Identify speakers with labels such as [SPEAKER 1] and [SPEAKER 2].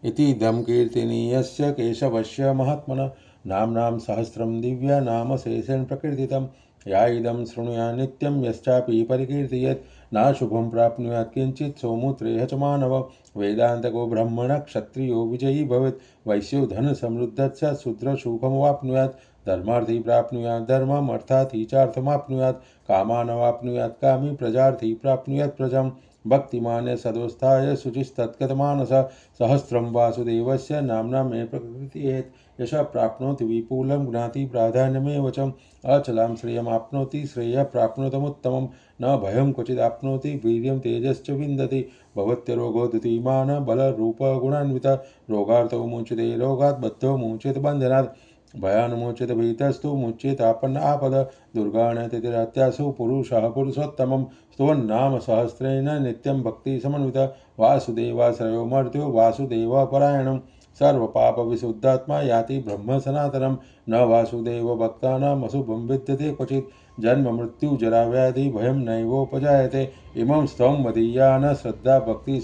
[SPEAKER 1] इतीदं कीर्तनीयस्य केशवस्य महात्मनः नाम्नां सहस्रं दिव्यनामशेषेण प्रकीर्तितं। या इदं शृणुयात् नित्यं यश्चापि परिकीर्तयेत् नाशुभं प्राप्नुयात् किञ्चित् सौमुत्रेह च मानव। वेदान्तको ब्रह्मणः क्षत्रियो विजयी भवेत् वैश्यो धनसमृद्धस्य शूद्रसुखमवाप्नुयात्। धर्मार्थी प्राप्नुयात् धर्मम् अर्थार्थी चार्थमाप्नुयात् कामानवाप्नुयात् कामी प्रजार्थी प्राप्नुयात् प्रजम्। भक्तिमान्य सदोत्थाय शुचिस्तत्कतमानस सहस्रं वासुदेवस्य नाम्ना मे प्रकृतियेत् यश प्राप्नोति विपुलं ज्ञाति प्राधान्यमेव च अचलां श्रियमाप्नोति श्रेयः प्राप्नोतमुत्तमं न भयं क्वचिदाप्नोति वीर्यं तेजश्च विन्दति भवत्यरोगोद्धतीमान बलरूपगुणान्वित रोगार्थो मुच्यते रोगात् बद्धो मुच्यते बन्धनात् भयान्मुच्यते भीतस्तु मुच्येत आपन्न आपद दुर्गाणतिथिरत्यासु पुरुषः पुरुषोत्तमं स्तुवन्नाम सहस्रेण नित्यं भक्ति समन्वित वासुदेवाश्रयो मर्त्यो वासुदेवपरायणं सर्वपापविशुद्धात्मा याति ब्रह्म सनातनं न वासुदेव भक्तानाम् अशुभं विद्यते क्वचित् जन्म मृत्यु जरा व्याधि भयं नैवोपजायते इमं स्त्वं मदीया न श्रद्धा भक्ति